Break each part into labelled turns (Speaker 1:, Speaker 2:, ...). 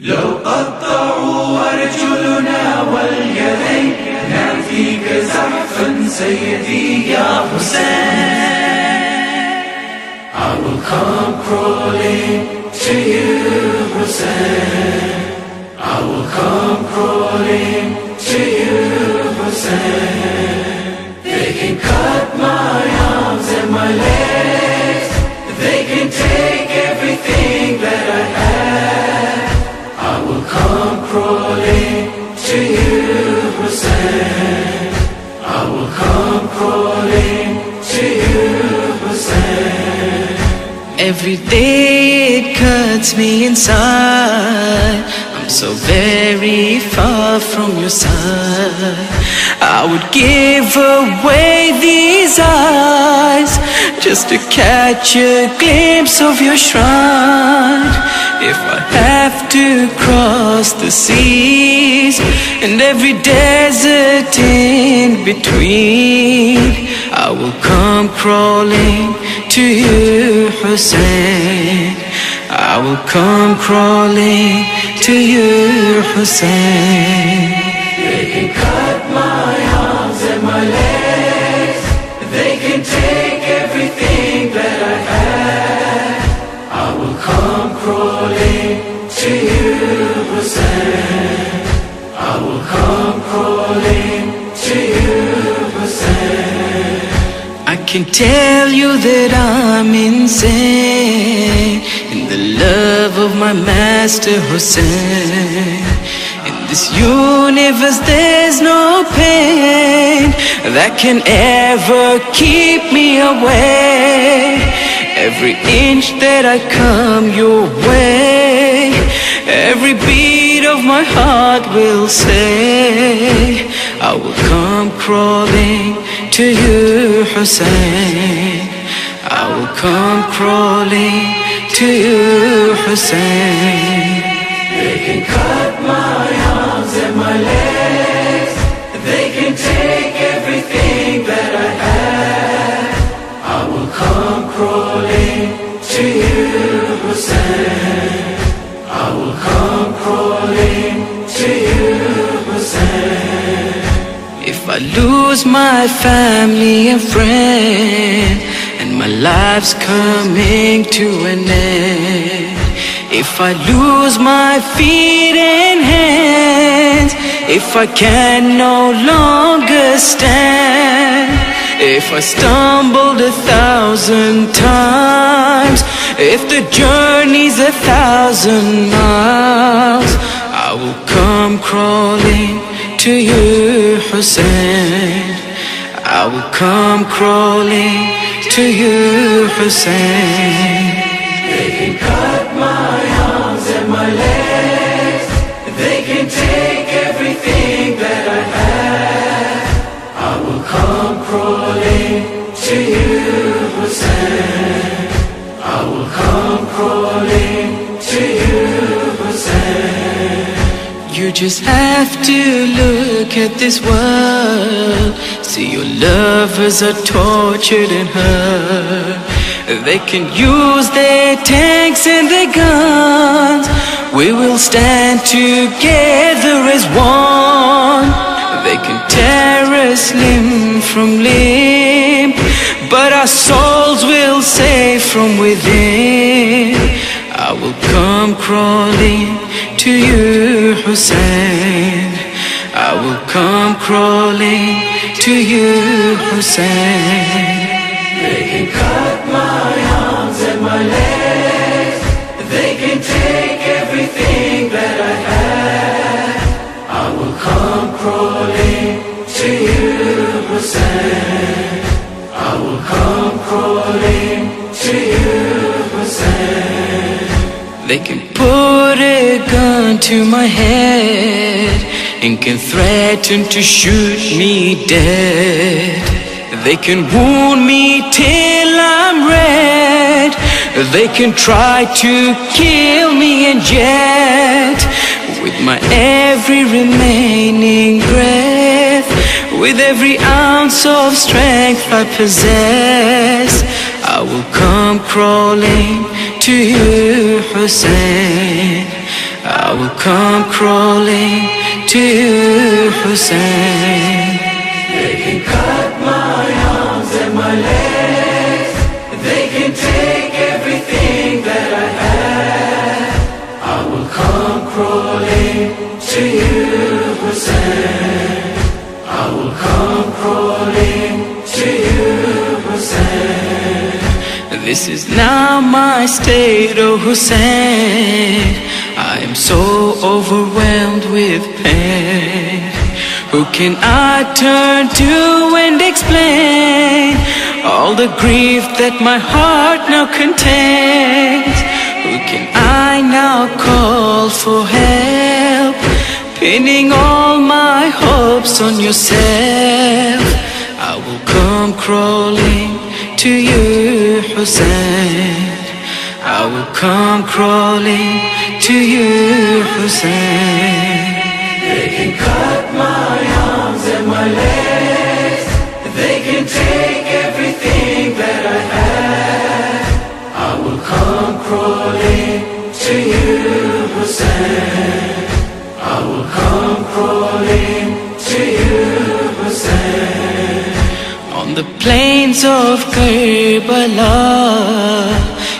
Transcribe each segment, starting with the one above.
Speaker 1: لو قطعوا أرجلنا واليدين نأتيك زحفا سيدي يا حسين. I will come crawling to you, Hussein. I will come crawling to you, Hussein. They can cut my arms and my legs, they can take everything that I have. I will come crawling to you, Hussein. I will come crawling to you, Hussein.
Speaker 2: Every day it cuts me inside. I'm so very far from your side. I would give away these eyes just to catch a glimpse of your shrine. If I have to cross the seas and every desert in between, I will come crawling to you, Hussein. I will come crawling to you, Hussein.
Speaker 1: They can cut my arms and my legs, they can take everything that I have. I will come crawling to you, Hussein. I will come crawling to you, Hussein.
Speaker 2: I can tell you that I'm insane in the love of my master Hussein. In this universe there's no pain that can ever keep me away. Every inch that I come your way, every beat of my heart will say, I will come crawling to you, Hussein. I will come crawling to you, Hussein.
Speaker 1: They can cut my arms and my legs, they can take everything that I have. I will come crawling to you, Hussein. I will come crawling to you, Hussein.
Speaker 2: If I lose my family and friends and my life's coming to an end, if I lose my feet and hands, if I can no longer stand, if I stumbled 1,000 times, if the journey's 1,000 miles, I will come crawling to you, Hussein. I will come crawling to you, Hussein.
Speaker 1: They can cut my arms and my legs, they can take everything that I have. I will come crawling to you, Hussein. I will come crawling to you, Hussein.
Speaker 2: You just have to look at this world, see your lovers are tortured and hurt. They can use their tanks and their guns, we will stand together as one. They can tear us limb from limb, but our souls will save from within. I will come crawling to you, Hussein. I will come crawling to you, Hussein.
Speaker 1: They can cut my arms and my legs, they can take everything that I have. I will come crawling to you, Hussein. I will come crawling to you, Hussein.
Speaker 2: They can put a gun to my head and can threaten to shoot me dead. They can wound me till I'm red, they can try to kill me, and yet with my every remaining breath, with every ounce of strength I possess, I will come crawling to you, Hussein. I will come crawling to you, Hussein.
Speaker 1: They can cut my arms and my legs, they can take everything that I have. I will come crawling to you, Hussein. I will come crawling to you, Hussein.
Speaker 2: This is now my state, oh Hussein. I am so overwhelmed with pain. Who can I turn to and explain all the grief that my heart now contains? Who can I now call for help? Pinning all my hopes on yourself, I will come crawling to you, Hussein. I will come crawling to you, Hussein.
Speaker 1: They can cut my arms and my legs, they can take everything that I have. I will come crawling to you, Hussein. I will come crawling to you, Hussein.
Speaker 2: On the plains of Karbala,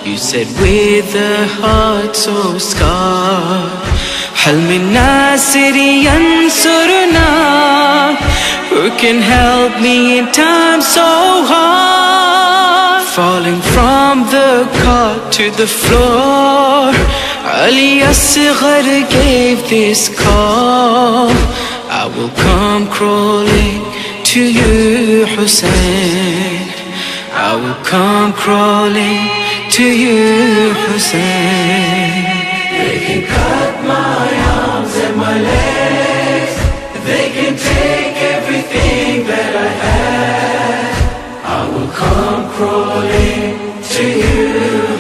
Speaker 2: you said with a heart so scarred, Hal min nasiri yansurna, who can help me in times so hard? Falling from the cart to the floor, Ali Asghar gave this call. I will come crawling to you, Hussein. I will come crawling to you, Hussein.
Speaker 1: They can cut my arms and my legs, they can take everything that I have. I will come crawling to you,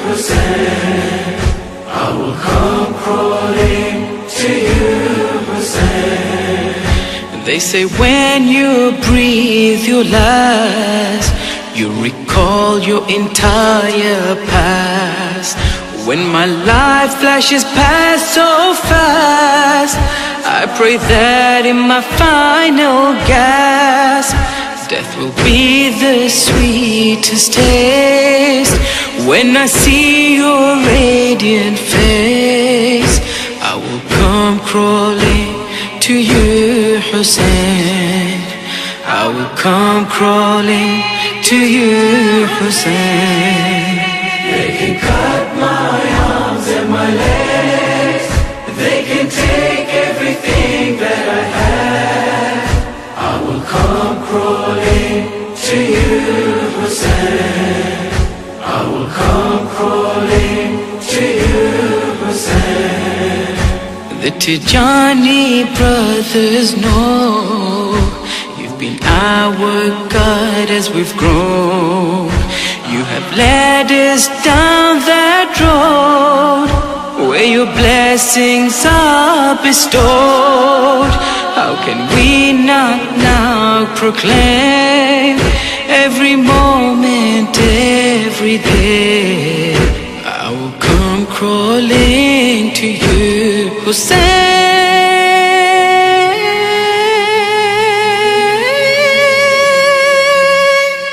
Speaker 1: Hussein. I will come crawling to you, Hussein.
Speaker 2: They say when you breathe your last, you recall your entire past. When my life flashes past so fast, I pray that in my final gasp, death will be the sweetest taste. When I see your radiant face, I will come crawling to you, Hussein. I will come crawling to you, Hussein.
Speaker 1: They can cut my arms and my legs, they can take everything that I have. I will come crawling to you, Hussein. I will come crawling to you, Hussein.
Speaker 2: The Tijani brothers know you've been our guide as we've grown. You have led us down that road where your blessings are bestowed. How can we not now proclaim every moment, every day? I will come crawling to you, Hussein.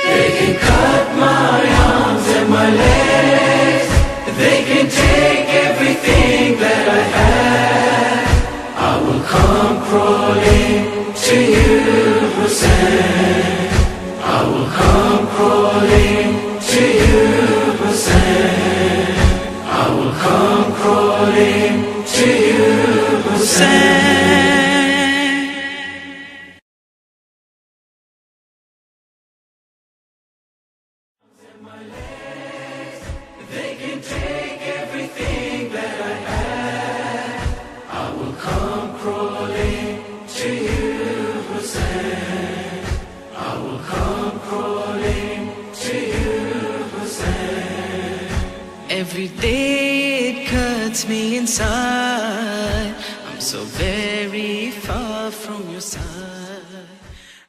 Speaker 1: They can cut my arms and my legs, they can take everything that I have. I will come crawling to you, Hussein. I will come crawling to you, Hussein. I will come crawling to you, Hussein. They can take everything that I have. I will come crawling to you, Hussein. I will come crawling to you, Hussein.
Speaker 2: Every day it cuts me inside. I'm so very far from your side.